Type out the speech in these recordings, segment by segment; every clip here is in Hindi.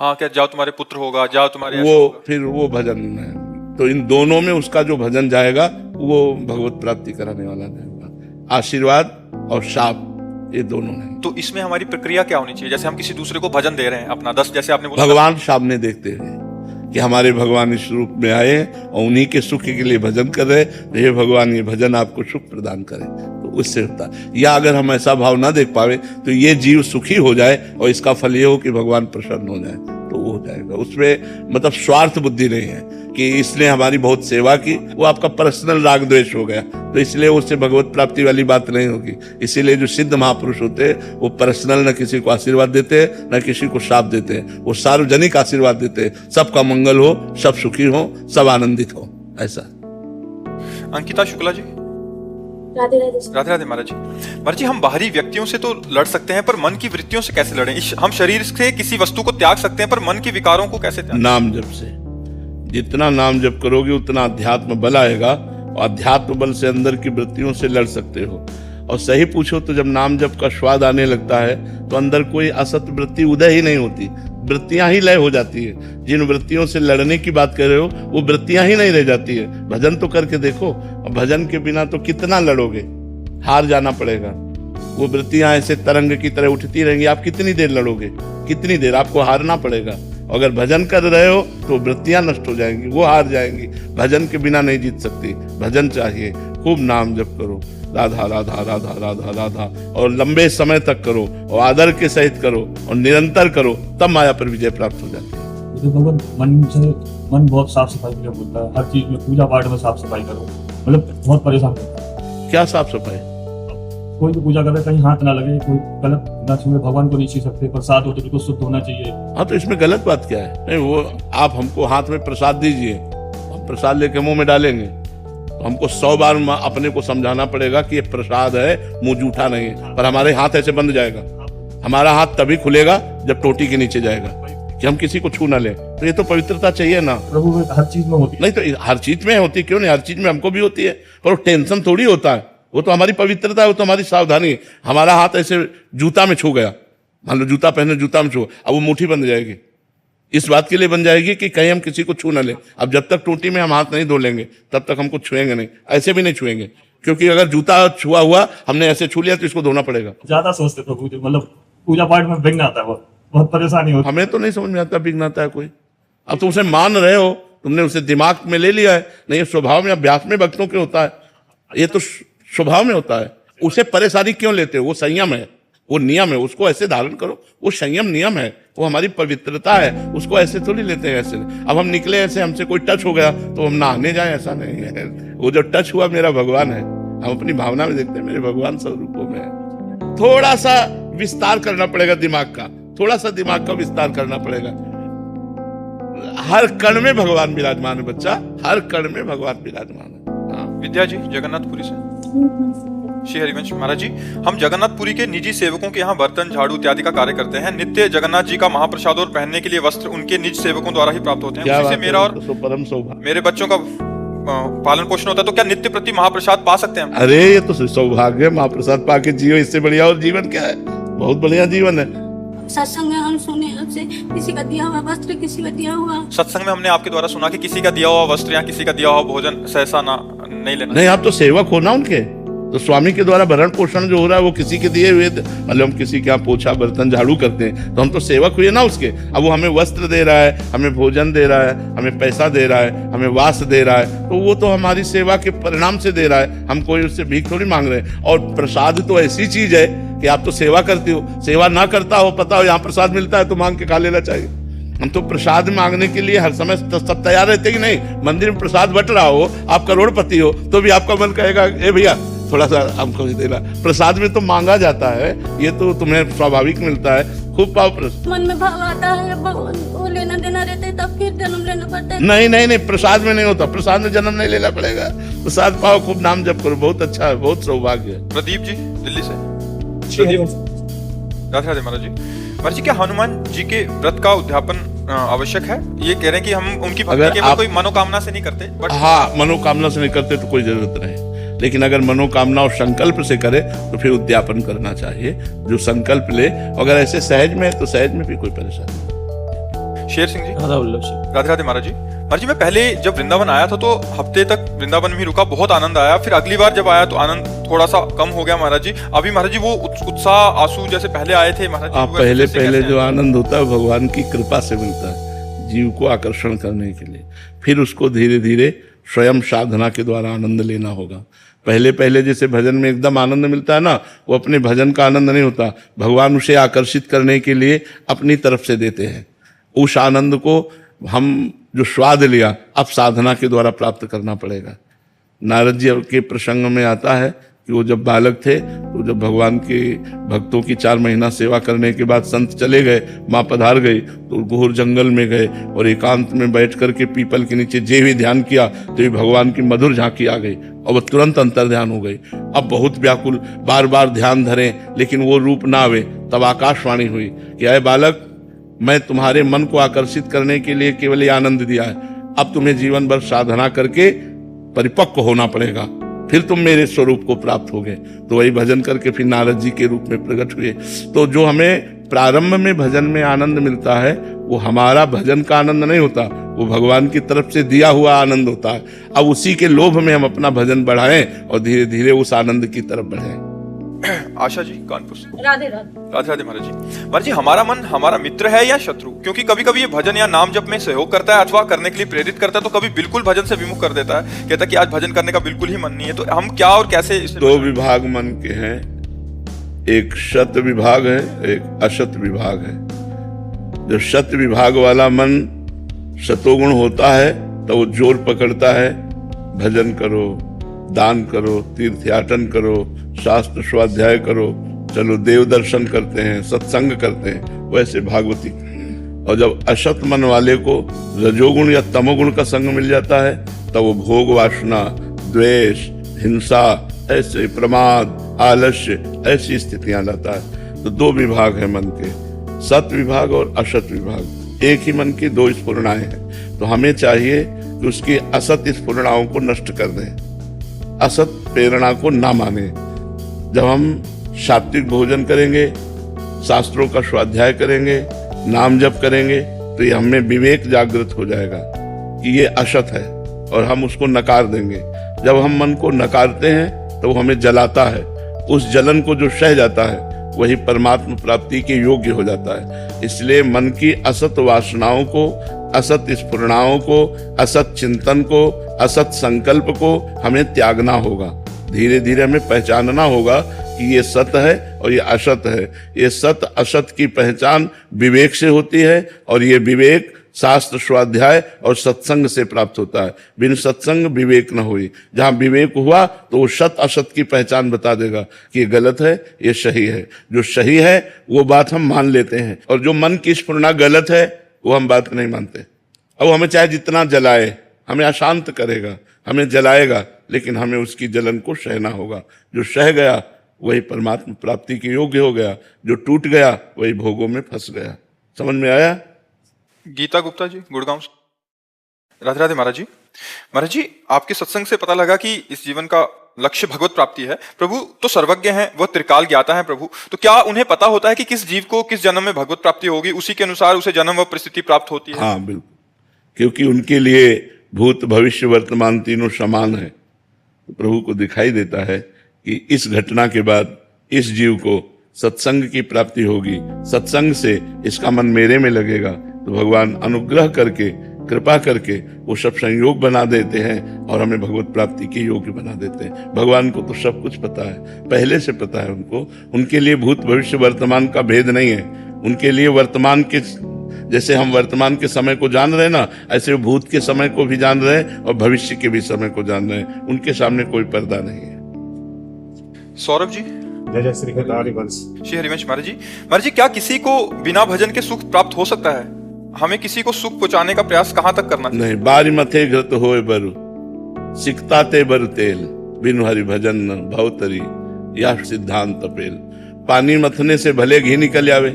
हाँ, क्या जाओ तुम्हारे पुत्र होगा, जाओ तुम्हारे ऐसा वो होगा। फिर वो भजन है। तो इन दोनों में उसका जो भजन जाएगा वो भगवत प्राप्ति कराने वाला नहीं होगा। आशीर्वाद और शाप ये दोनों नहीं। तो इसमें हमारी प्रक्रिया क्या होनी चाहिए? जैसे हम किसी दूसरे को भजन दे रहे हैं अपना 10, जैसे आपने बोला भगवान सामने देखते हुए कि हमारे भगवान इस रूप में आए और उन्हीं के सुख के लिए भजन कर रहे, तो हे भगवान ये भजन आपको सुख प्रदान करे, तो उससे होता है। या अगर हम ऐसा भाव ना देख पावे तो ये जीव सुखी हो जाए और इसका फल ये हो कि भगवान प्रसन्न हो जाए, तो वो हो जाएगा। उसमें मतलब स्वार्थ बुद्धि नहीं है कि इसने हमारी बहुत सेवा की, वो आपका पर्सनल राग द्वेष हो गया, तो इसलिए उससे भगवत प्राप्ति वाली बात नहीं होगी। इसीलिए जो सिद्ध महापुरुष होते हैं वो पर्सनल न किसी को आशीर्वाद देते हैं न किसी को श्राप देते हैं, वो सार्वजनिक आशीर्वाद देते हैं, सबका मंगल हो, सब सुखी हो, सब आनंदित हो, ऐसा। अंकिता शुक्ला जी। राधे राधे। राधे राधे महाराज जी। महाराज जी, हम बाहरी व्यक्तियों से तो लड़ सकते हैं, पर मन की वृत्तियों से कैसे लड़ें? हम शरीर से किसी वस्तु को त्याग सकते हैं, पर मन के विकारों को कैसे त्याग? नाम जप से। जितना नाम जप करोगे उतना अध्यात्म बल आएगा, और अध्यात्म बल से अंदर की वृत्तियों से लड़ सकते हो। और सही पूछो तो जब नाम जप का स्वाद आने लगता है तो अंदर कोई असत वृत्ति उदय ही नहीं होती, वृत्तियां ही लय हो जाती है। जिन वृत्तियों से लड़ने की बात कर रहे हो वो वृत्तियां ही नहीं रह जाती है। भजन तो करके देखो, भजन के बिना तो कितना लड़ोगे, हार जाना पड़ेगा। वो वृत्तियां ऐसे तरंग की तरह उठती रहेंगी, आप कितनी देर लड़ोगे, कितनी देर, आपको हारना पड़ेगा। अगर भजन कर रहे हो तो वृत्तियां नष्ट हो जाएंगी, वो हार जाएंगी। भजन के बिना नहीं जीत सकती, भजन चाहिए। खूब नाम जप करो, राधा राधा राधा राधा राधा, और लंबे समय तक करो और आदर के सहित करो और निरंतर करो, तब माया पर विजय प्राप्त हो जाती है। तो भगवान मन से, मन बहुत साफ सफाई के लिए बोलता है, हर चीज में पूजा पाठ में साफ सफाई करो, मतलब बहुत परेशान करता है। क्या साफ सफाई? कोई भी पूजा कर रहे कहीं हाथ ना लगे, कोई गलत ना छुए, भगवान को नहीं छू सकते, प्रसाद हो तो बिल्कुल शुद्ध होना चाहिए। हाँ, तो इसमें गलत बात क्या है? नहीं, वो आप हमको हाथ में प्रसाद दीजिए, हम प्रसाद लेके मुंह में डालेंगे, तो हमको 100 बार अपने को समझाना पड़ेगा कि ये प्रसाद है, मुंह जूठा नहीं है, पर हमारे हाथ ऐसे बंद जाएगा। हमारा हाथ तभी खुलेगा जब टोटी के नीचे जाएगा कि हम किसी को छू ना ले। तो ये तो पवित्रता चाहिए ना। प्रभु में हर चीज में होती है। नहीं तो हर चीज में होती, क्यों नहीं, हर चीज में हमको भी होती है, पर वो टेंशन थोड़ी होता है। वो तो हमारी पवित्रता है, वो तो हमारी सावधानी है। हमारा हाथ ऐसे जूता में छू गया, मान लो जूता पहने, जूता में छू, अब वो मुट्ठी बन जाएगी, इस बात के लिए बन जाएगी कि कहीं हम किसी को छू ना ले। अब जब तक टोटी में हम हाथ नहीं धो लेंगे तब तक हमको छुएंगे नहीं, ऐसे भी नहीं छुएंगे, क्योंकि अगर जूता छुआ हुआ हमने ऐसे छू लिया तो इसको धोना पड़ेगा। ज्यादा सोचते प्रभु जी, मतलब पूजा पाठ में विघ्न आता है, बहुत परेशानी होती है। हमें तो नहीं समझ में आता विघ्न आता है कोई। अब तुम उसे मान रहे हो, तुमने उसे दिमाग में ले लिया है, नहीं ये स्वभाव में, अभ्यास में भक्तों के होता है, ये तो स्वभाव में होता है। उसे परेशानी क्यों लेते हो? वो संयम है, वो नियम है, उसको ऐसे धारण करो, वो संयम नियम है, वो हमारी पवित्रता है, उसको ऐसे थोड़ी लेते हैं। ऐसे अब हम निकले ऐसे, हमसे कोई टच हो गया तो हम नहाने जाए, ऐसा नहीं है। वो जो टच हुआ मेरा भगवान है, हम अपनी भावना में देखते हैं मेरे भगवान स्वरूपों में है। थोड़ा सा विस्तार करना पड़ेगा दिमाग का, थोड़ा सा दिमाग का विस्तार करना पड़ेगा। हर कण में भगवान विराजमान है बच्चा, हर कण में भगवान विराजमान है। हाँ। विद्या जी जगन्नाथपुरी से। श्री हरिवंश महाराज जी, हम जगन्नाथपुरी के निजी सेवकों के यहाँ बर्तन, झाड़ू इत्यादि का कार्य करते हैं। नित्य जगन्नाथ जी का महाप्रसाद और पहनने के लिए वस्त्र उनके निज सेवकों द्वारा ही प्राप्त होते हैं। उसी से मेरा और परम सौभाग्य, मेरे बच्चों का पालन पोषण होता है। तो क्या नित्य प्रति महाप्रसाद पा सकते हैं हम? अरे ये तो सौभाग्य है, महाप्रसाद पाके जियो, इससे बढ़िया और जीवन क्या है? बहुत बढ़िया जीवन है। सत्संग में हम सुने आपसे किसी का दिया हुआ वस्त्र, किसी का दिया हुआ, सत्संग में हमने आपके द्वारा सुना कि किसी का दिया हुआ वस्त्र या किसी का दिया हुआ भोजन सहसा नहीं लेना। नहीं, आप तो सेवक हो ना उनके, तो स्वामी के द्वारा भरण पोषण जो हो रहा है वो किसी के दिए हुए, मतलब हम किसी के यहाँ पोछा बर्तन झाड़ू करते हैं तो हम तो सेवक हुए ना उसके। अब वो हमें वस्त्र दे रहा है, हमें भोजन दे रहा है, हमें पैसा दे रहा है, हमें वास दे रहा है, तो वो तो हमारी सेवा के परिणाम से दे रहा है। हम कोई उससे भीख थोड़ी मांग रहे हैं। और प्रसाद तो ऐसी चीज है कि आप तो सेवा करते हो, सेवा ना करता हो, पता हो यहाँ प्रसाद मिलता है तो मांग के खा लेना चाहिए। हम तो प्रसाद मांगने के लिए हर समय सब तैयार रहते कि नहीं। मंदिर में प्रसाद बट रहा हो, आप करोड़पति हो, तो भी आपका मन कहेगा ए भैया थोड़ा सा हमको भी देना। प्रसाद में तो मांगा जाता है, ये तो तुम्हें स्वाभाविक मिलता है। खूब पाओ प्रसाद। मन में भाव आता है भगवान को लेना देना रहता है, तब फिर जन्म लेना पड़ता है। नहीं नहीं नहीं, प्रसाद में नहीं होता, प्रसाद में जन्म नहीं लेना पड़ेगा। प्रसाद पाओ, खूब नाम जप करो, बहुत अच्छा है, बहुत सौभाग्य है। प्रदीप जी दिल्ली से। राधे राधे महाराज जी। महाराज जी, क्या हनुमान जी के व्रत का उद्यापन आवश्यक है? ये कह रहे हैं कि हम उनकी भक्ति केवल कोई मनोकामना से नहीं करते, बट हाँ, मनोकामना से नहीं करते तो कोई जरूरत नहीं, लेकिन अगर मनोकामना और संकल्प से करे तो फिर उद्यापन करना चाहिए। जो संकल्प ले, अगर ऐसे सहज में है तो सहज में भी कोई परेशानी नहीं। शेर सिंह जी। राधा वल्लभ सिंह। राधे राधे महाराज जी। महाराज जी मैं पहले जब वृंदावन आया था तो हफ्ते तक वृंदावन में ही रुका, बहुत आनंद आया। फिर अगली बार जब आया तो आनंद थोड़ा सा कम हो गया महाराज जी। अभी महाराज जी वो उत्साह आंसू जैसे पहले आए थे महाराज जी। आप पहले पहले जो आनंद होता है भगवान की कृपा से मिलता है, जीव को आकर्षण करने के लिए। फिर उसको धीरे धीरे स्वयं साधना के द्वारा आनंद लेना होगा। पहले पहले जैसे भजन में एकदम आनंद मिलता है ना, वो अपने भजन का आनंद नहीं होता, भगवान उसे आकर्षित करने के लिए अपनी तरफ से देते हैं। उस आनंद को हम जो स्वाद लिया अब साधना के द्वारा प्राप्त करना पड़ेगा। नारद जी के प्रसंग में आता है कि वो जब बालक थे तो जब भगवान के भक्तों की 4 महीना सेवा करने के बाद संत चले गए, माँ पधार गई, तो घोर जंगल में गए और एकांत में बैठ करके पीपल के नीचे जे भी ध्यान किया तो ये भगवान की मधुर झांकी आ गई और वह तुरंत अंतर ध्यान हो गई। अब बहुत व्याकुल, बार बार ध्यान धरें लेकिन वो रूप ना आवे। तब आकाशवाणी हुई कि अय बालक, मैं तुम्हारे मन को आकर्षित करने के लिए केवल ये आनंद दिया है, अब तुम्हें जीवन भर साधना करके परिपक्व होना पड़ेगा, फिर तुम मेरे स्वरूप को प्राप्त होगे। तो वही भजन करके फिर नारद जी के रूप में प्रकट हुए। तो जो हमें प्रारंभ में भजन में आनंद मिलता है वो हमारा भजन का आनंद नहीं होता, वो भगवान की तरफ से दिया हुआ आनंद होता है। अब उसी के लोभ में हम अपना भजन बढ़ाएं और धीरे धीरे उस आनंद की तरफ बढ़ें। आशा जी कानपुर से। राधे राधे। राधे राधे महाराज जी। महाराज जी हमारा मन हमारा मित्र है या शत्रु? क्योंकि कभी कभी ये भजन या नाम जप में सहयोग करता है अथवा करने के लिए प्रेरित करता है, तो कभी बिल्कुल भजन से विमुख कर देता है, कहता है कि आज भजन करने का बिल्कुल ही मन नहीं है। तो हम क्या और कैसे इसे 2 विभाग मन के हैं, एक शत विभाग है, एक अशत विभाग है। जो शत विभाग वाला मन शतोगुण होता है तो वो जोर पकड़ता है, भजन करो, दान करो, तीर्थयाटन करो, शास्त्र स्वाध्याय करो, चलो देव दर्शन करते हैं, सत्संग करते हैं, वैसे भागवती। और जब अशत मन वाले को रजोगुण या तमोगुण का संग मिल जाता है तब वो भोग वासना, द्वेष, हिंसा, ऐसे प्रमाद, आलस्य, ऐसी स्थितियां लाता है। तो 2 विभाग है मन के, सत विभाग और अशत विभाग। एक ही मन की 2 स्फुरणाएं हैं। तो हमें चाहिए कि उसकी असत स्फुरणाओं को नष्ट कर दें, असत प्रेरणा को ना माने। जब हम सात्विक भोजन करेंगे, शास्त्रों का स्वाध्याय करेंगे, नाम जप करेंगे, तो ये हमें विवेक जागृत हो जाएगा कि ये असत है और हम उसको नकार देंगे। जब हम मन को नकारते हैं तो वो हमें जलाता है, उस जलन को जो सह जाता है वही परमात्मा प्राप्ति के योग्य हो जाता है। इसलिए मन की असत वासनाओं को, असत स्फुरणाओं को, असत चिंतन को, असत संकल्प को हमें त्यागना होगा। धीरे धीरे हमें पहचानना होगा कि ये सत है और ये असत है। ये सत असत की पहचान विवेक से होती है और ये विवेक शास्त्र स्वाध्याय और सत्संग से प्राप्त होता है। बिन सत्संग विवेक न हुई। जहाँ विवेक हुआ तो वो सत असत की पहचान बता देगा कि ये गलत है, ये सही है। जो सही है वो बात हम मान लेते हैं और जो मन की स्फुरना गलत है वो हम बात नहीं मानते। अब हमें चाहे जितना जलाए, हमें अशांत करेगा, हमें जलाएगा, लेकिन हमें उसकी जलन को सहना होगा। जो सह गया वही परमात्मा प्राप्ति के योग्य हो गया, जो टूट गया वही भोगों में फंस गया। समझ में आया? गीता गुप्ता जी गुड़गांव से। राधे राधे महाराज जी। महाराज जी आपके सत्संग से पता लगा कि इस जीवन का लक्ष्य भगवत प्राप्ति है। प्रभु तो सर्वज्ञ हैं, वह त्रिकाल ज्ञाता है प्रभु, तो क्या उन्हें पता होता है कि किस जीव को किस जन्म में भगवत प्राप्ति होगी, उसी के अनुसार उसे जन्म व परिस्थिति प्राप्त होती है? हाँ बिल्कुल, क्योंकि उनके लिए भूत भविष्य वर्तमान तीनों समान है। प्रभु को दिखाई देता है कि इस घटना के बाद इस जीव को सत्संग की प्राप्ति होगी, सत्संग से इसका मन मेरे में लगेगा, तो भगवान अनुग्रह करके कृपा करके वो सब संयोग बना देते हैं और हमें भगवत प्राप्ति के योग्य बना देते हैं। भगवान को तो सब कुछ पता है, पहले से पता है उनको। उनके लिए भूत भविष्य वर्तमान का भेद नहीं है। उनके लिए वर्तमान के, जैसे हम वर्तमान के समय को जान रहे हैं ना, ऐसे वो भूत के समय को भी जान रहे हैं और भविष्य के भी समय को जान रहे हैं। उनके सामने कोई पर्दा नहीं है। सौरभ जी। जय जय श्री हरिवंश। श्री हरिवंश। महाराज जी, महाराज जी क्या किसी को बिना भजन के सुख प्राप्त हो सकता है? हमें किसी को सुख पहुंचाने का प्रयास कहां तक करना चाहिए? नहीं, बारी मथे घृत होए बरु, सिकता ते बर तेल, बिनु हरि भजन न भवतरी, यह सिद्धांत पेल। पानी मथने से भले घी निकल आवे,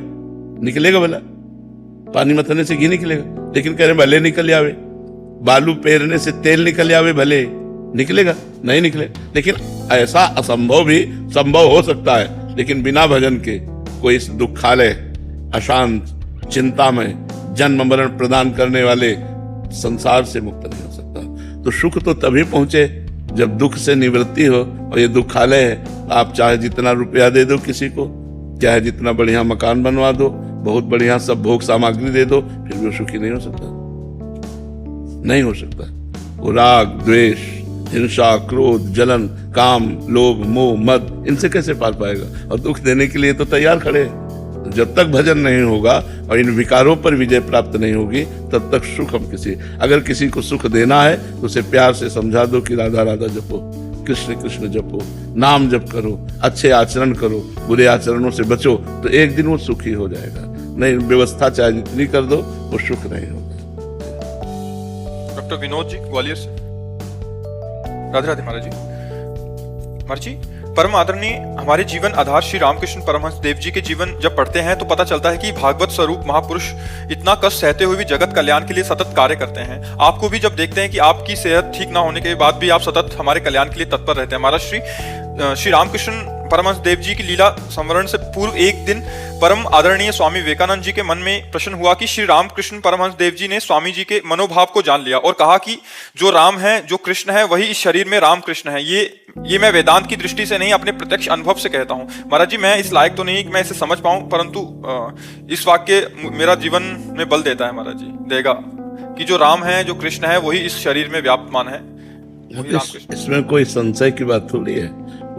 निकलेगा भला? पानी मथने से घी निकलेगा, लेकिन कह रहे भले निकल आवे। बालू पेरने से तेल निकल आवे, भले निकलेगा? नहीं निकले। लेकिन ऐसा असंभव भी संभव हो सकता है, लेकिन बिना भजन के कोई इस दुखालय, अशांत, चिंता में, जन्म मरण प्रदान करने वाले संसार से मुक्त नहीं हो सकता। तो सुख तो तभी पहुंचे जब दुख से निवृत्ति हो, और ये दुखालय है। आप चाहे जितना रुपया दे दो किसी को, चाहे जितना बढ़िया मकान बनवा दो, बहुत बढ़िया सब भोग सामग्री दे दो, फिर भी वो सुखी नहीं हो सकता, नहीं हो सकता। वो राग द्वेष हिंसा क्रोध जलन काम लोभ मोह मद, इनसे कैसे पार पाएगा? और दुख देने के लिए तो तैयार खड़े हैं। तो जब तक भजन नहीं होगा और इन विकारों पर विजय प्राप्त नहीं होगी, तब तक सुख हम अगर किसी को सुख देना है तो उसे प्यार से समझा दो कि राधा राधा जपो, कृष्ण कृष्ण जपो, नाम जप करो, अच्छे आचरण करो, बुरे आचरणों से बचो, तो एक दिन वो सुखी हो जाएगा। नहीं, व्यवस्था चाहे जितनी कर दो, वो सुख नहीं होगा। डॉक्टर विनोद जी ग्वालियर से। राधे राधे महाराज जी। महाराज जी, परम आदरणीय हमारे जीवन आधार श्री रामकृष्ण परमहंस देव जी के जीवन जब पढ़ते हैं तो पता चलता है कि भागवत स्वरूप महापुरुष इतना कष्ट सहते हुए भी जगत कल्याण के लिए सतत कार्य करते हैं। आपको भी जब देखते हैं कि आपकी सेहत ठीक ना होने के बाद भी आप सतत हमारे कल्याण के लिए तत्पर रहते हैं। महाराज श्री रामकृष्ण परमहंस देव जी की लीला संवरण से पूर्व एक दिन परम आदरणीय स्वामी विवेकानंद जी के मन में प्रश्न हुआ कि श्री रामकृष्ण परमहंस देव जी ने स्वामी जी के मनोभाव को जान लिया और कहा कि जो राम है, जो कृष्ण है, वही इस शरीर में रामकृष्ण है। ये मैं वेदांत की दृष्टि से नहीं, अपने प्रत्यक्ष अनुभव से कहता हूँ। महाराज जी, मैं इस लायक तो नहीं कि मैं इसे समझ पाऊं, परंतु इस वाक्य मेरा जीवन में बल देता है महाराज जी, देगा कि जो राम है, जो कृष्ण है, वही इस शरीर में व्याप्तमान है। इसमें कोई संशय की बात थोड़ी है।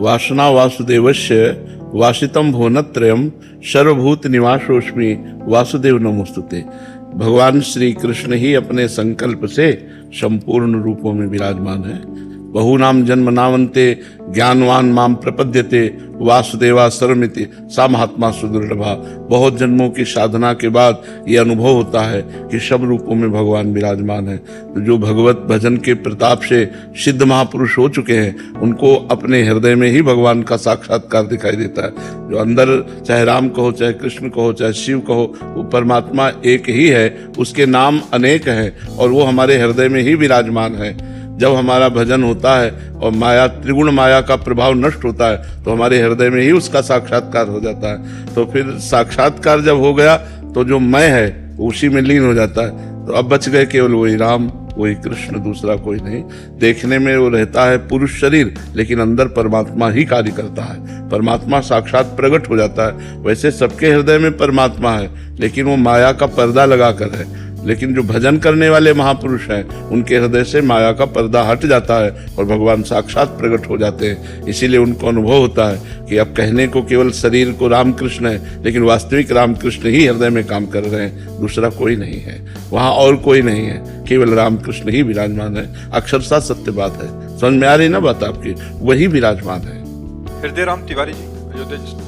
वासना वासुदेवस्य वासितम भुवनत्रयम् सर्वभूत निवासोऽस्मि वासुदेव नमोस्तुते। भगवान श्री कृष्ण ही अपने संकल्प से संपूर्ण रूपों में विराजमान है। बहुनाम जन्म नावन्ते ज्ञानवान माम प्रपद्यते वासुदेवा सर्वमिति सा महात्मा सुदुर्लभा। बहुत जन्मों की साधना के बाद ये अनुभव होता है कि सब रूपों में भगवान विराजमान है। तो जो भगवत भजन के प्रताप से सिद्ध महापुरुष हो चुके हैं, उनको अपने हृदय में ही भगवान का साक्षात्कार दिखाई देता है। जो अंदर चाहे राम कहो, चाहे कृष्ण कहो, चाहे शिव कहो, वो परमात्मा एक ही है, उसके नाम अनेक हैं और वो हमारे हृदय में ही विराजमान है। जब हमारा भजन होता है और माया, त्रिगुण माया का प्रभाव नष्ट होता है, तो हमारे हृदय में ही उसका साक्षात्कार हो जाता है। तो फिर साक्षात्कार जब हो गया तो जो मैं है उसी में लीन हो जाता है। तो अब बच गए केवल वही राम, वही कृष्ण, दूसरा कोई नहीं। देखने में वो रहता है पुरुष शरीर, लेकिन अंदर परमात्मा ही कार्य करता है। परमात्मा साक्षात प्रकट हो जाता है। वैसे सबके हृदय में परमात्मा है, लेकिन वो माया का पर्दा लगा कर है। लेकिन जो भजन करने वाले महापुरुष हैं, उनके हृदय से माया का पर्दा हट जाता है और भगवान साक्षात प्रकट हो जाते हैं। इसीलिए उनको अनुभव होता है कि अब कहने को केवल शरीर को रामकृष्ण है, लेकिन वास्तविक रामकृष्ण ही हृदय में काम कर रहे हैं, दूसरा कोई नहीं है। वहां और कोई नहीं है, केवल रामकृष्ण ही विराजमान है। अक्षरशः सत्य बात है। समझ में आ रही ना बात आपकी? वही विराजमान है। हृदय राम तिवारी जी, अयोध्या जी।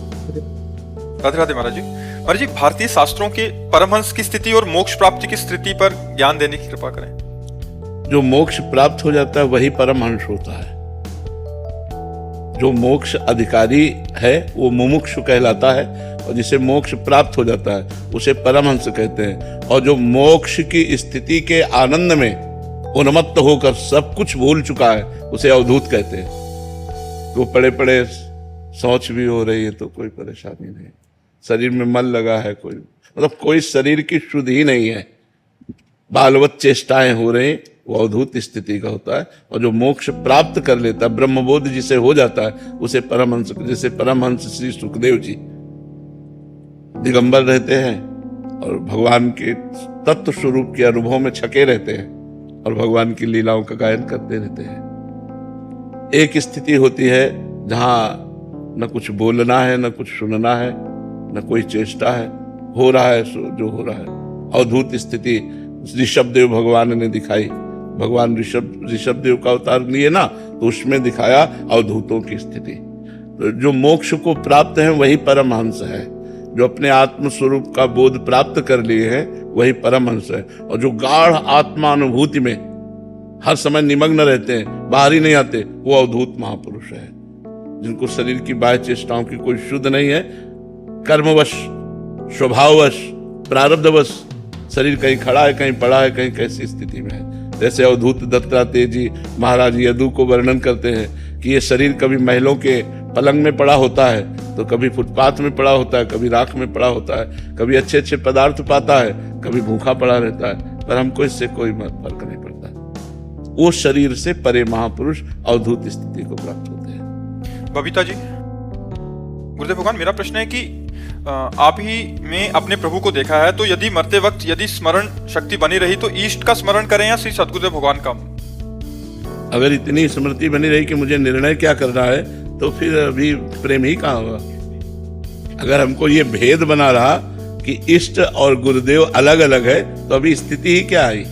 राधे राधे महाराज जी। महाराज जी, भारतीय शास्त्रों के परमहंस की स्थिति और मोक्ष प्राप्ति की स्थिति पर ज्ञान देने की कृपा करें। जो मोक्ष प्राप्त हो जाता है वही परमहंस होता है। जो मोक्ष अधिकारी है वो मुमुक्षु कहलाता है, और जिसे मोक्ष प्राप्त हो जाता है उसे परमहंस कहते हैं। और जो मोक्ष की स्थिति के आनंद में उन्मत्त होकर सब कुछ भूल चुका है, उसे अवधूत कहते हैं। तो पड़े पड़े शौच भी हो रही है तो कोई परेशानी नहीं, शरीर में मल लगा है, कोई मतलब कोई शरीर की शुद्ध ही नहीं है, बालवत चेष्टाएं हो रही, वो अवधूत स्थिति का होता है। और जो मोक्ष प्राप्त कर लेता है, ब्रह्मबोध जिसे हो जाता है, उसे परमहंस, जैसे परमहंस श्री सुखदेव जी दिगंबर रहते हैं और भगवान के तत्व स्वरूप के अनुभव में छके रहते हैं और भगवान की लीलाओं का गायन करते रहते हैं। एक स्थिति होती है जहां न कुछ बोलना है, न कुछ सुनना है, न कोई चेष्टा है, हो रहा है जो हो रहा है। अवधूत स्थिति ऋषभदेव भगवान ने दिखाई। भगवान ऋषभदेव का अवतार लिए ना, तो उसमें दिखाया अवधूतों की स्थिति। तो जो मोक्ष को प्राप्त है वही परमहंस है। जो अपने आत्म स्वरूप का बोध प्राप्त कर लिए हैं वही परमहंस है। और जो गाढ़ आत्मा अनुभूति में हर समय निमग्न रहते हैं, बाहर ही नहीं आते, वो अवधूत महापुरुष है। जिनको शरीर की बाह्य चेष्टाओं की कोई शुद्ध नहीं है, कर्मवश, स्वभाववश, प्रारब्धवश शरीर कहीं खड़ा है, कहीं पड़ा है, कहीं कैसी स्थिति में है। जैसे अवधूत दत्तात्रेय जी महाराज यदु को वर्णन करते हैं कि ये शरीर कभी महलों के पलंग में पड़ा होता है, तो कभी फुटपाथ में पड़ा होता है, कभी राख में पड़ा होता है, कभी अच्छे अच्छे पदार्थ पाता है, कभी भूखा पड़ा रहता है, पर हमको इससे कोई फर्क नहीं पड़ता। वो शरीर से परे महापुरुष अवधूत स्थिति को प्राप्त होते हैं। बबीता जी, गुरुदेव भगवान, मेरा प्रश्न है कि आप ही में अपने प्रभु को देखा है, तो यदि मरते वक्त यदि स्मरण शक्ति बनी रही तो ईष्ट का स्मरण करें या श्री सद्गुरुदेव भगवान का? अगर इतनी स्मृति बनी रही कि मुझे निर्णय क्या करना है, तो फिर अभी प्रेम ही कहाँ होगा। अगर हमको ये भेद बना रहा कि इष्ट और गुरुदेव अलग अलग है, तो अभी स्थिति ही क्या आई।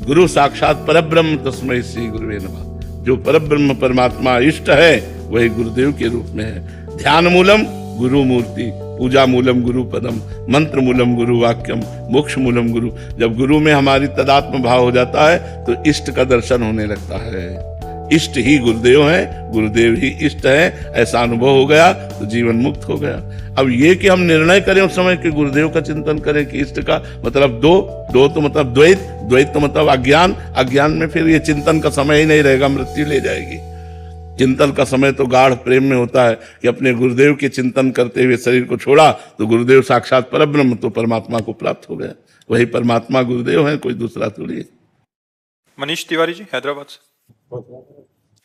गुरु साक्षात परब्रह्म तस्मै श्री गुरुवे नमः। जो परब्रह्म परमात्मा इष्ट है वही गुरुदेव के रूप में है। ध्यान मूलम गुरु मूर्ति, पूजा मूलम गुरु पदम, मंत्र मूलम गुरु वाक्यम, मोक्ष मूलम गुरु। जब गुरु में हमारी तदात्म भाव हो जाता है तो इष्ट का दर्शन होने लगता है। इष्ट ही गुरुदेव है, गुरुदेव ही इष्ट है, ऐसा अनुभव हो गया तो जीवन मुक्त हो गया। अब ये कि हम निर्णय करें उस समय कि गुरुदेव का चिंतन करें कि इष्ट का, मतलब दो तो मतलब द्वैत तो मतलब अज्ञान में फिर ये चिंतन का समय ही नहीं रहेगा, मृत्यु ले जाएगी। चिंतन का समय तो गाढ़ प्रेम में होता है कि अपने गुरुदेव के चिंतन करते हुए शरीर को छोड़ा तो गुरुदेव साक्षात परब्रह्म, तो परमात्मा को प्राप्त हो गया। वही परमात्मा गुरुदेव है, कोई दूसरा थोड़ी है। मनीष तिवारी जी, हैदराबाद से।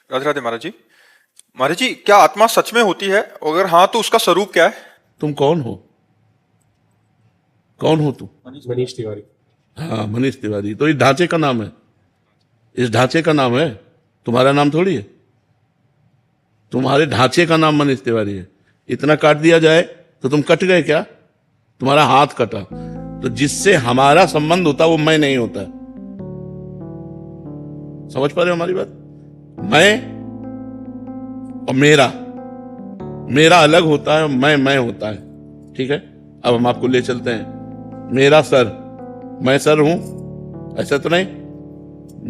राधे राधे महाराज जी। महाराज जी, क्या आत्मा सच में होती है? अगर हाँ तो उसका स्वरूप क्या है? तुम कौन हो? कौन हो तुम? मनीष तिवारी। हाँ, मनीष तिवारी। तो इस ढांचे का नाम है, इस ढांचे का नाम है, तुम्हारा नाम थोड़ी है। तुम्हारे ढांचे का नाम मनीष तिवारी है। इतना काट दिया जाए तो तुम कट गए क्या? तुम्हारा हाथ कटा, तो जिससे हमारा संबंध होता वो मैं नहीं होता। समझ पा रहे हो हमारी बात? मैं और मेरा अलग होता है, मैं होता है। ठीक है, अब हम आपको ले चलते हैं। मेरा सर, मैं सर हूं, ऐसा तो नहीं।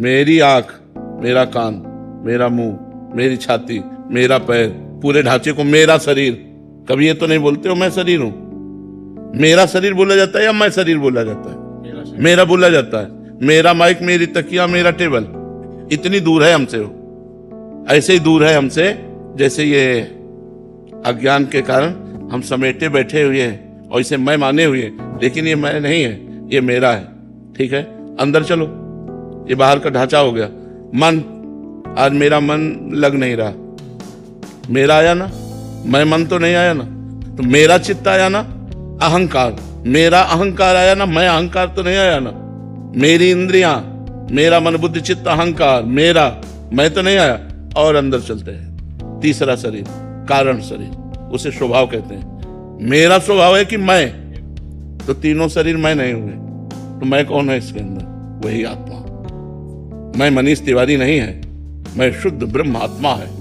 मेरी आंख, मेरा कान, मेरा मुंह, मेरी छाती, मेरा पैर, पूरे ढांचे को मेरा शरीर। कभी ये तो नहीं बोलते हो मैं शरीर हूं। मेरा शरीर बोला जाता है या मैं शरीर बोला जाता है? मेरा बोला जाता है। मेरा माइक, मेरी तकिया, मेरा टेबल, इतनी दूर है हमसे वो। ऐसे ही दूर है हमसे जैसे ये अज्ञान के कारण हम समेटे बैठे हुए हैं और इसे मैं माने हुए हैं, लेकिन ये मैं नहीं है, ये मेरा है। ठीक है, अंदर चलो। ये बाहर का ढांचा हो गया। मन, आज मेरा मन लग नहीं रहा। मेरा आया ना, मैं मन तो नहीं आया ना, तो मेरा चित्त आया ना। अहंकार, मेरा अहंकार आया ना, मैं अहंकार तो नहीं आया ना। मेरी इंद्रियां, मेरा मन बुद्धि चित्त अहंकार, मेरा, मैं तो नहीं आया। और अंदर चलते हैं, तीसरा शरीर, कारण शरीर, उसे स्वभाव कहते हैं। मेरा स्वभाव है कि मैं, तो तीनों शरीर मैं नहीं हुए, तो मैं कौन है इसके अंदर? वही आत्मा। मैं मनीष तिवारी नहीं है, मैं शुद्ध ब्रह्म आत्मा है।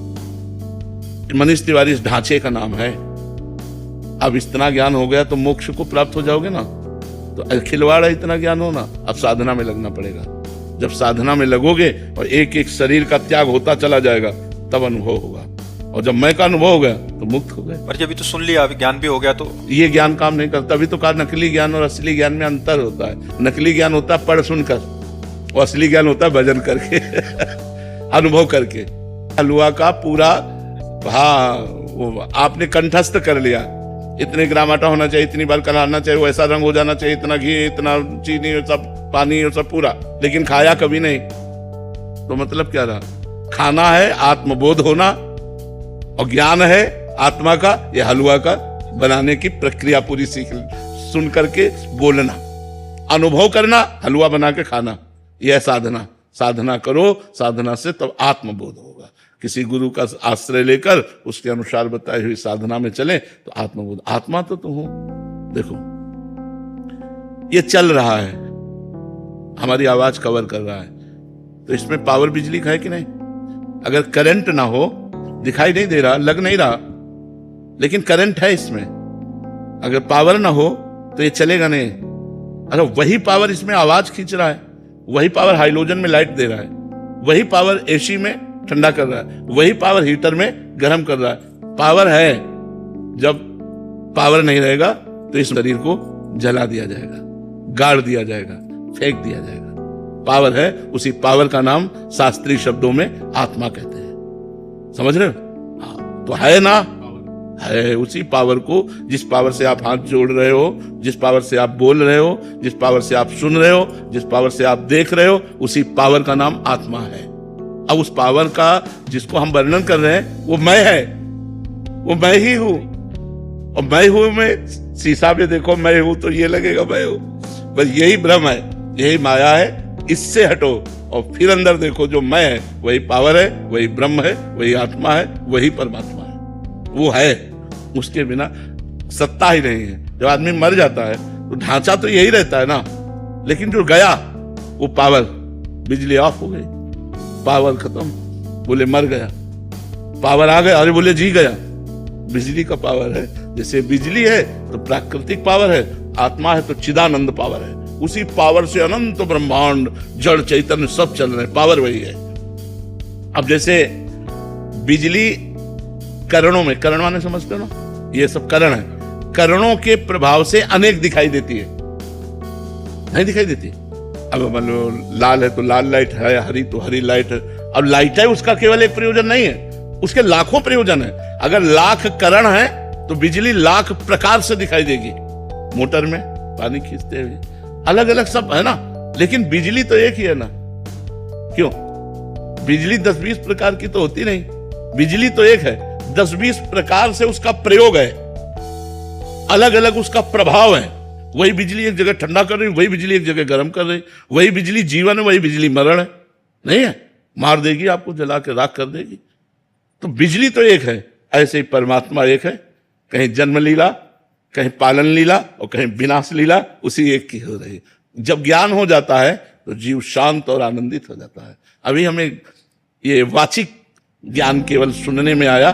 मनीष तिवारी इस ढांचे का नाम है। अब इतना ज्ञान हो गया तो मोक्ष को प्राप्त हो जाओगे ना। तो खिलवाड़ है इतना ज्ञान होना। अब साधना में लगना पड़ेगा। जब साधना में लगोगे और एक एक शरीर का त्याग होता चला जाएगा, तब अनुभव होगा। और जब मैं का अनुभव हो गया तो मुक्त हो गए। पर अभी तो सुन लिया, अभी ज्ञान भी हो गया, तो ये ज्ञान काम नहीं करता। अभी तो कहा नकली ज्ञान और असली ज्ञान में अंतर होता है। नकली ज्ञान होता है पढ़ सुनकर, और असली ज्ञान होता है भजन करके अनुभव करके। हलवा का पूरा, हाँ, आपने कंठस्थ कर लिया, इतने ग्राम आटा होना चाहिए, इतनी बार कराना चाहिए, वो ऐसा रंग हो जाना चाहिए, इतना घी, इतना चीनी, सब पानी और सब पूरा, लेकिन खाया कभी नहीं। तो मतलब क्या रहा? खाना है आत्मबोध होना, और ज्ञान है आत्मा का, ये हलवा का बनाने की प्रक्रिया पूरी सीख, सुन करके बोलना, अनुभव करना, हलवा बना के खाना, यह साधना। साधना करो, साधना से तब आत्मबोध होगा। किसी गुरु का आश्रय लेकर उसके अनुसार बताई हुई साधना में चले तो आत्मबोध। आत्मा तो तुम हो। देखो, ये चल रहा है, हमारी आवाज कवर कर रहा है, तो इसमें पावर बिजली का है कि नहीं? अगर करंट ना हो, दिखाई नहीं दे रहा, लग नहीं रहा, लेकिन करंट है इसमें। अगर पावर ना हो तो ये चलेगा नहीं। अगर वही पावर इसमें आवाज खींच रहा है, वही पावर हाइड्रोजन में लाइट दे रहा है, वही पावर एसी में ठंडा कर रहा है, वही पावर हीटर में गर्म कर रहा है। पावर है। जब पावर नहीं रहेगा तो इस शरीर को जला दिया जाएगा, गाड़ दिया जाएगा, फेंक दिया जाएगा। पावर है, उसी पावर का नाम शास्त्रीय शब्दों में आत्मा कहते हैं। समझ रहे हो? हाँ, तो है ना, है उसी पावर को, जिस पावर से आप हाथ जोड़ रहे हो, जिस पावर से आप बोल रहे हो, जिस पावर से आप सुन रहे हो, जिस पावर से आप देख रहे हो, उसी पावर का नाम आत्मा है। अब उस पावर का जिसको हम वर्णन कर रहे हैं वो मैं है, वो मैं ही हूं। और मैं हूं में शीशा में देखो मैं हूं तो ये लगेगा मैं हूं, बस यही भ्रम है, यही माया है। इससे हटो और फिर अंदर देखो, जो मैं है वही पावर है, वही ब्रह्म है, वही आत्मा है, वही परमात्मा है। वो है, उसके बिना सत्ता ही नहीं है। जब आदमी मर जाता है तो ढांचा तो यही रहता है ना, लेकिन जो गया वो पावर, बिजली ऑफ हो गई, पावर खत्म, बोले मर गया। पावर आ गया, अरे बोले जी गया। बिजली का पावर है, जैसे बिजली है तो प्राकृतिक पावर है, आत्मा है तो चिदानंद पावर है। उसी पावर से अनंत ब्रह्मांड जड़ चैतन्य सब चल रहे हैं, पावर वही है। अब जैसे बिजली करणों में, करण माने समझते हो ना, ये सब करण है, करणों के प्रभाव से अनेक दिखाई देती है, नहीं दिखाई देती। अब मान लो लाल है तो लाल लाइट है, हरी तो हरी लाइट है। अब लाइट है उसका केवल एक प्रयोजन नहीं है, उसके लाखों प्रयोजन है। अगर लाख करण है तो बिजली लाख प्रकार से दिखाई देगी। मोटर में पानी खींचते हुए अलग अलग सब है ना, लेकिन बिजली तो एक ही है ना। क्यों? बिजली 10-20 प्रकार की तो होती नहीं, बिजली तो एक है, 10-20 प्रकार से उसका प्रयोग है, अलग अलग उसका प्रभाव है। वही बिजली एक जगह ठंडा कर रही, वही बिजली एक जगह गर्म कर रही, वही बिजली जीवन है, वही बिजली मरण है। नहीं है, मार देगी आपको, जला के राख कर देगी। तो बिजली तो एक है, ऐसे ही परमात्मा एक है, कहीं जन्म लीला, कहीं पालन लीला और कहीं विनाश लीला उसी एक की हो रही है। जब ज्ञान हो जाता है तो जीव शांत और आनंदित हो जाता है। अभी हमें ये वाचिक ज्ञान केवल सुनने में आया,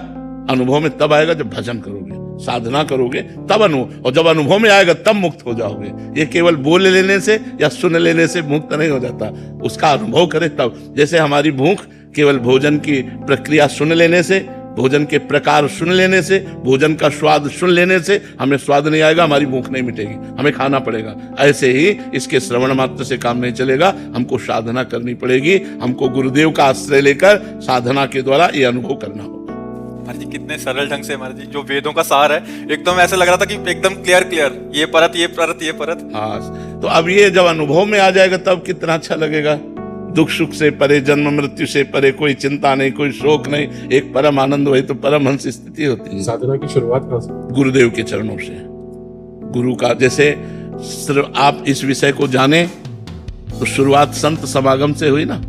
अनुभव में तब आएगा जब भजन करोगे, साधना करोगे, तब अनुभव, और जब अनुभव में आएगा तब मुक्त हो जाओगे। ये केवल बोल लेने से या सुन लेने से मुक्त नहीं हो जाता, उसका अनुभव करे तब। जैसे हमारी भूख केवल भोजन की प्रक्रिया सुन लेने से, भोजन के प्रकार सुन लेने से, भोजन का स्वाद सुन लेने से हमें स्वाद नहीं आएगा, हमारी भूख नहीं मिटेगी, हमें खाना पड़ेगा। ऐसे ही इसके श्रवण मात्र से काम नहीं चलेगा, हमको साधना करनी पड़ेगी, हमको गुरुदेव का आश्रय लेकर साधना के द्वारा ये अनुभव करना होगा। महाराज जी कितने सरल ढंग से, महाराज जी जो वेदों का सार है, एकदम ऐसे लग रहा था कि एकदम क्लियर, ये परत ये परत ये परत। हाँ, तो अब ये जब अनुभव में आ जाएगा तब कितना अच्छा लगेगा। दुख सुख से परे, जन्म मृत्यु से परे, कोई चिंता नहीं, कोई शोक नहीं, एक परम आनंद, वही तो परमहंस स्थिति होती है। साधना की शुरुआत कहाँ से? गुरुदेव के चरणों से। गुरु का, जैसे सिर्फ आप इस विषय को जाने तो शुरुआत संत समागम से हुई ना,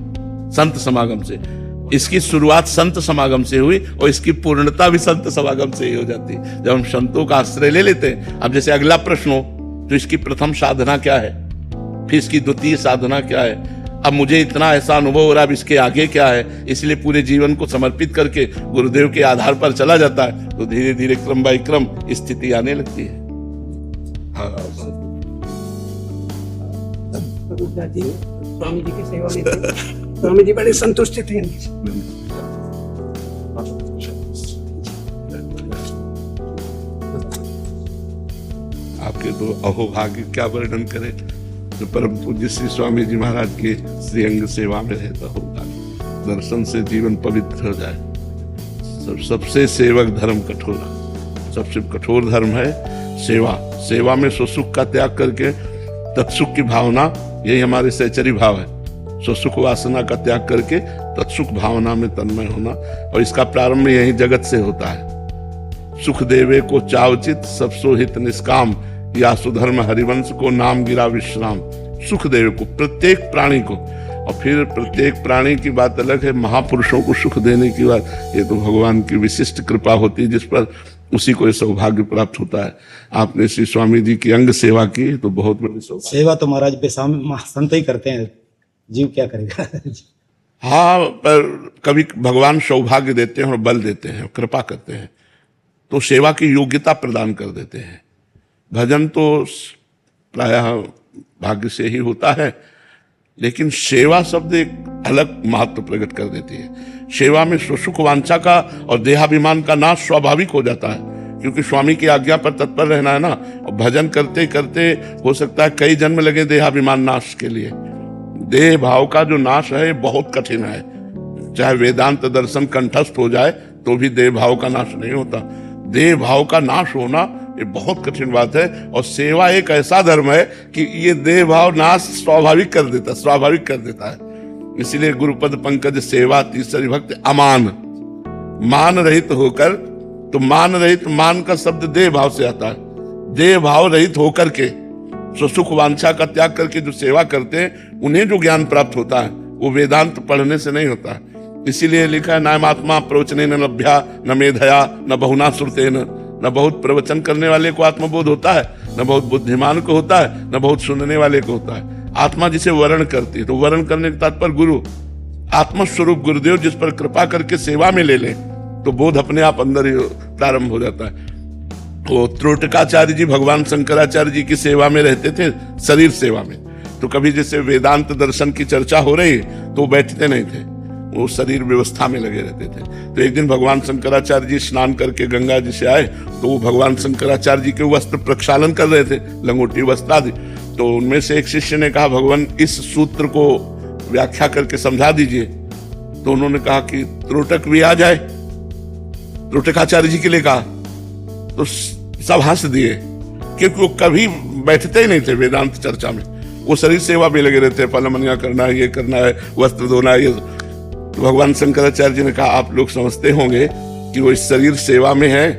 संत समागम से। इसकी शुरुआत संत समागम से हुई और इसकी पूर्णता भी संत समागम से ही हो जाती है, जब हम संतों का आश्रय ले लेते हैं। अब जैसे अगला प्रश्न हो तो इसकी प्रथम साधना क्या है, फिर इसकी द्वितीय साधना क्या है, अब मुझे इतना ऐसा अनुभव हो रहा है, अब इसके आगे क्या है, इसलिए पूरे जीवन को समर्पित करके गुरुदेव के आधार पर चला जाता है, तो धीरे धीरे क्रम बाय क्रम स्थिति आने लगती है। स्वामी जी की सेवा में थे, स्वामी जी बड़े संतुष्ट थे। आपके तो अहोभाग्य क्या वर्णन करें, जो परम पूज्य श्री स्वामी जी महाराज के श्रीअंग सेवा में रहता होगा, दर्शन से जीवन पवित्र हो जाए। सबसे सेवक धर्म कठोर, सबसे कठोर धर्म है सेवा। सेवा में स्वसुख का त्याग करके तत्सुख की भावना, यही हमारे सहचरी भाव है। स्वसुख वासना का त्याग करके तत्सुख भावना में तन्मय होना, और इसका प्रारंभ यही जगत से होता है। सुख देवे को चावचित, सब सोहित निष्काम, या सुधर्म हरिवंश को नाम गिरा विश्राम। सुख देवे को, प्रत्येक प्राणी को, और फिर प्रत्येक प्राणी की बात अलग है, महापुरुषों को सुख देने की बात, ये तो भगवान की विशिष्ट कृपा होती है, जिस पर उसी को सौभाग्य प्राप्त होता है। आपने श्री स्वामी जी की अंग सेवा की तो बहुत बड़ी सौभाग्य। सेवा तो महाराज बेसाम संत ही करते हैं, जीव क्या करेगा। हाँ, पर कभी भगवान सौभाग्य देते हैं और बल देते हैं, कृपा करते हैं, तो सेवा की योग्यता प्रदान कर देते हैं। भजन तो प्रायः भाग्य से ही होता है, लेकिन सेवा शब्द एक अलग महत्व प्रकट कर देती है। सेवा में स्वसुख वांछा का और देहाभिमान का नाश स्वाभाविक हो जाता है, क्योंकि स्वामी की आज्ञा पर तत्पर रहना है ना। और भजन करते करते हो सकता है कई जन्म लगे देहाभिमान नाश के लिए। देह भाव का जो नाश है बहुत कठिन है, चाहे वेदांत दर्शन कंठस्थ हो जाए तो भी देह भाव का नाश नहीं होता। देह भाव का नाश होना ये बहुत कठिन बात है। और सेवा एक ऐसा धर्म है कि ये देह भाव नाश स्वाभाविक कर देता है। इसीलिए गुरुपद पंकज सेवा तीसरी भक्ति अमान, मान रहित होकर, तो मान रहित, मान का शब्द देह भाव से आता है। देह भाव रहित होकर के सुख वांछा का त्याग करके जो सेवा करते हैं उन्हें जो ज्ञान प्राप्त होता है वो वेदांत पढ़ने से नहीं होता है। इसीलिए लिखा है नायमात्मा प्रवचने न लभ्या न मेधया न बहुना श्रुतेन, न बहुत प्रवचन करने वाले को आत्मबोध होता है, न बहुत बुद्धिमान को होता है, न बहुत सुनने वाले को होता है। आत्मा जिसे वर्ण करती है, तो वर्ण करने के तात्पर्य गुरु, आत्मस्वरूप गुरुदेव जिस पर कृपा करके सेवा में ले ले तो बोध अपने आप अंदर ही प्रारंभ हो जाता है। वो त्रोटकाचार्य जी भगवान शंकराचार्य जी की सेवा में रहते थे, शरीर सेवा में। तो कभी जैसे वेदांत दर्शन की चर्चा हो रही तो बैठते नहीं थे, वो शरीर व्यवस्था में लगे रहते थे। तो एक दिन भगवान शंकराचार्य जी स्नान करके गंगा जी से आए तो वो भगवान शंकराचार्य जी के वस्त्र प्रक्षालन कर रहे थे, लंगोटी वस्त्र आदि। तो उनमें से एक शिष्य ने कहा भगवान इस सूत्र को व्याख्या करके समझा दीजिए। तो उन्होंने कहा कि त्रोटक भी आ जाए, त्रोटकाचार्य जी के लिए कहा। तो सब हंस दिए क्योंकि वो कभी बैठते ही नहीं थे वेदांत चर्चा में, वो शरीर सेवा में लगे रहते, फलमनिया करना है, ये करना है, वस्त्र धोना है। ये तो भगवान शंकराचार्य जी ने कहा आप लोग समझते होंगे कि वो इस शरीर सेवा में है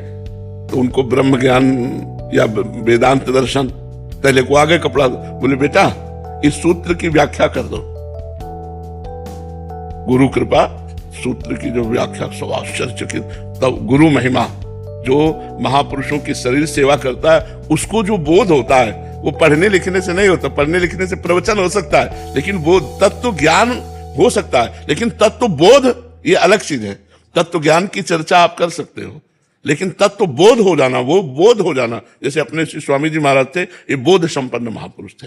तो उनको ब्रह्म ज्ञान या वेदांत दर्शन, पहले को आगे कपड़ा बोले बेटा इस सूत्र की व्याख्या कर दो। गुरु कृपा सूत्र की जो व्याख्या, सब आश्चर्यचकित। तब गुरु महिमा, जो महापुरुषों की शरीर सेवा करता है उसको जो बोध होता है वो पढ़ने लिखने से नहीं होता। पढ़ने लिखने से प्रवचन हो सकता है लेकिन वो तत्व ज्ञान हो सकता है, लेकिन तत्व बोध ये अलग चीज है। तत्व ज्ञान की चर्चा आप कर सकते हो लेकिन तत्व बोध हो जाना, वो बोध हो जाना, जैसे अपने श्री स्वामी जी महाराज थे, ये बोध संपन्न महापुरुष थे,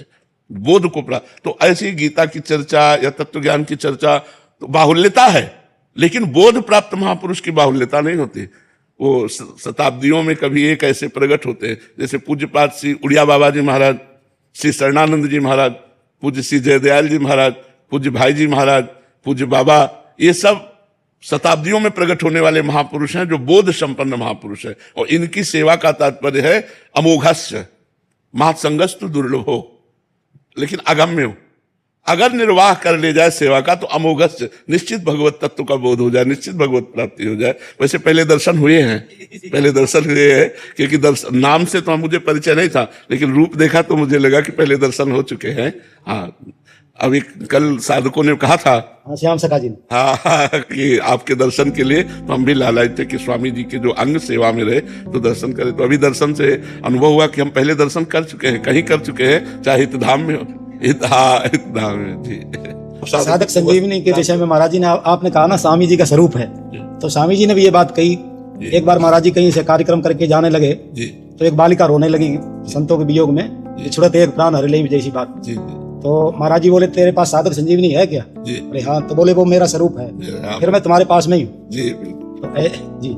बोध को प्राप्त। तो ऐसी गीता की चर्चा या तत्व ज्ञान की चर्चा तो बाहुल्यता है, लेकिन बोध प्राप्त महापुरुष की बाहुल्यता नहीं होती। वो शताब्दियों में कभी एक ऐसे प्रकट होते हैं, जैसे पूज्यपाद श्री उड़िया बाबा जी महाराज, श्री शरणानंद जी महाराज, पूज्य श्री जयदयाल जी महाराज, पूज्य भाई जी महाराज, पूज्य बाबा, ये सब शताब्दियों में प्रकट होने वाले महापुरुष हैं जो बोध संपन्न महापुरुष है। और इनकी सेवा का तात्पर्य है अमोघस्य, महासंगस्तु दुर्लभो, लेकिन अगम्य हो। अगर निर्वाह कर ले जाए सेवा का तो अमोघस्य, निश्चित भगवत तत्व का बोध हो जाए, निश्चित भगवत प्राप्ति हो जाए। वैसे पहले दर्शन हुए हैं, पहले दर्शन हुए हैं, क्योंकि दर्शन नाम से तो मुझे परिचय नहीं था, लेकिन रूप देखा तो मुझे लगा कि पहले दर्शन हो चुके हैं। हाँ, अभी कल साधकों ने कहा था, श्याम सखा जी, हाँ, कि आपके दर्शन के लिए तो हम भी लालायित थे कि स्वामी जी के जो अंग सेवा में रहे तो दर्शन करें। तो अभी दर्शन से अनुभव हुआ कि हम पहले दर्शन कर चुके हैं, कहीं कर चुके हैं, चाहे हितधाम में हो, हितधाम में। जी, साधक संजीवनी के विषय में महाराज जी ने आपने कहा ना स्वामी जी का स्वरूप है, तो स्वामी जी ने भी ये बात कही। एक बार महाराज जी कहीं से कार्यक्रम करके जाने लगे तो एक बालिका रोने लगी संतों के वियोग में, छुड़त एक प्राण हर ले जैसी बात। तो महाराज जी बोले तेरे पास साधक संजीवनी है क्या? अरे हाँ। तो बोले वो मेरा स्वरूप है, फिर मैं तुम्हारे पास में ही हूँ। जी जी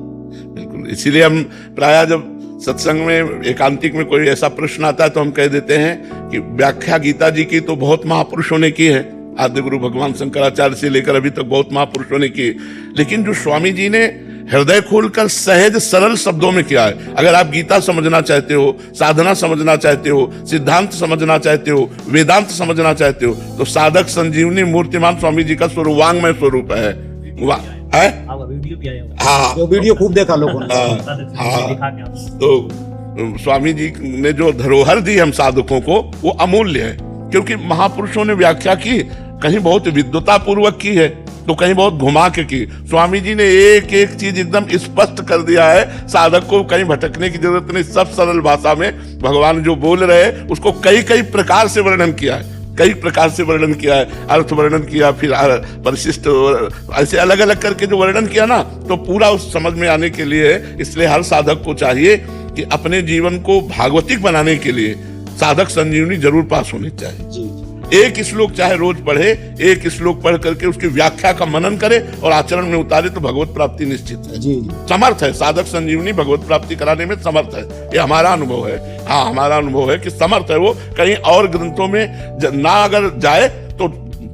बिल्कुल। इसीलिए हम प्रायः जब सत्संग में एकांतिक में कोई ऐसा प्रश्न आता है तो हम कह देते हैं कि व्याख्या गीता जी की तो बहुत महापुरुषों ने की है, आदि गुरु भगवान शंकराचार्य से लेकर अभी तक बहुत महापुरुषों ने की, लेकिन जो स्वामी जी ने हृदय खोलकर सहज सरल शब्दों में किया है। अगर आप गीता समझना चाहते हो, साधना समझना चाहते हो, सिद्धांत समझना चाहते हो, वेदांत समझना चाहते हो, तो साधक संजीवनी मूर्तिमान स्वामी जी का स्वरूप वांग्मय स्वरूप है। हाँ, वो वीडियो खूब देखा लोगों ने। हाँ, तो स्वामी जी ने जो धरोहर दी हम साधकों को वो अमूल्य है, क्योंकि महापुरुषों ने व्याख्या की, कहीं बहुत विद्वता पूर्वक की है तो कहीं बहुत घुमा के की। स्वामी जी ने एक एक चीज एकदम स्पष्ट कर दिया है, साधक को कहीं भटकने की जरूरत नहीं। सब सरल भाषा में भगवान जो बोल रहे हैं उसको कई कई प्रकार से वर्णन किया है, कई प्रकार से वर्णन किया है, अर्थ वर्णन किया, फिर परिशिष्ट, ऐसे अलग अलग करके जो वर्णन किया ना, तो पूरा उस समझ में आने के लिए। इसलिए हर साधक को चाहिए कि अपने जीवन को भागवतिक बनाने के लिए साधक संजीवनी जरूर पास होनी चाहिए। एक श्लोक चाहे रोज पढ़े, एक श्लोक पढ़ करके उसकी व्याख्या का मनन करे और आचरण में उतारे तो भगवत प्राप्ति निश्चित है। जी। समर्थ है साधक संजीवनी भगवत प्राप्ति कराने में, समर्थ है, ये हमारा अनुभव है। हाँ, हमारा अनुभव है कि समर्थ है वो। कहीं और ग्रंथों में ना अगर जाए तो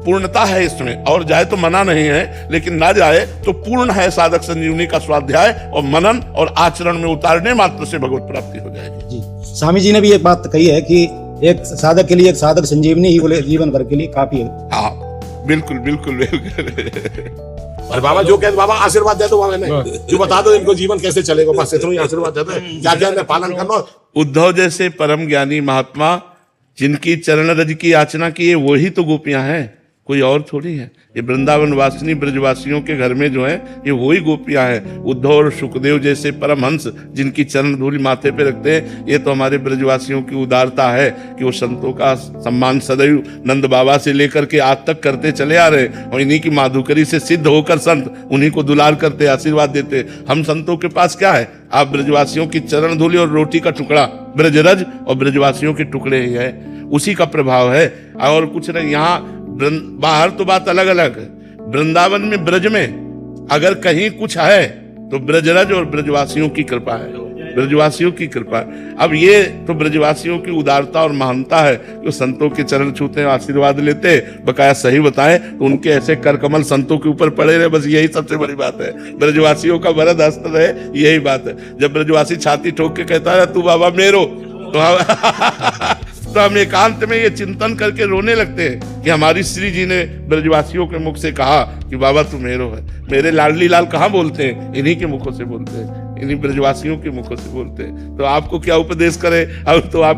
पूर्णता है इसमें, और जाए तो मना नहीं है, लेकिन ना जाए तो पूर्ण है साधक संजीवनी का स्वाध्याय और मनन और आचरण में उतारने मात्र से भगवत प्राप्ति हो जाएगी। जी, स्वामी जी ने भी एक बात कही है कि एक साधक के लिए एक साधक संजीवनी ही बोले जीवन भर के लिए काफी है। हाँ, बिल्कुल बिल्कुल बिल्कुल। और बाबा जो कहते बाबा आशीर्वाद दे दो बाबा ने, जो बता दो इनको जीवन कैसे चलेगा, बस इतना ही आशीर्वाद दे दो, क्या क्या इन्हें पालन करना। उद्धव जैसे परम ज्ञानी महात्मा जिनकी चरण रज की याचना की है वही तो गोपियां हैं, कोई और थोड़ी है। ये वृंदावन वासिनी ब्रजवासियों के घर में जो है ये वही गोपियां हैं। उद्धव और सुखदेव जैसे परमहंस जिनकी चरण धूलि माथे पे रखते हैं, ये तो हमारे ब्रजवासियों की उदारता है कि वो संतों का सम्मान सदैव नंद बाबा से लेकर के आज तक करते चले आ रहे, और इन्हीं की माधुकरी से सिद्ध होकर संत उन्हीं को दुलार करते, आशीर्वाद देते। हम संतों के पास क्या है? आप ब्रजवासियों की चरण धूलि और रोटी का टुकड़ा, ब्रजरज और ब्रजवासियों के टुकड़े ही है, उसी का प्रभाव है और कुछ नहीं। यहाँ बाहर तो बात अलग अलग है, वृंदावन में ब्रज में अगर कहीं कुछ है तो ब्रजरज और ब्रजवासियों की कृपा है, ब्रजवासियों की कृपा है। अब ये तो ब्रजवासियों की उदारता और महानता है कि संतों के चरण छूते हैं, आशीर्वाद लेते, बकाया सही बताएं तो उनके ऐसे कर कमल संतों के ऊपर पड़े रहे, बस यही सबसे बड़ी बात है। ब्रजवासियों का वरद हस्त रहे, यही बात है। जब ब्रजवासी छाती ठोक के कहता है तू बाबा मेरो, तो हम एकांत में ये चिंतन करके रोने लगते हैं कि हमारी श्री जी ने ब्रजवासियों के मुख से कहा कि बाबा तू मेरो है। मेरे लाडली लाल कहाँ बोलते हैं? इन्हीं के मुखों से बोलते हैं, इन्हीं ब्रजवासियों के मुखों से बोलते हैं। तो आपको क्या उपदेश करें? अब तो आप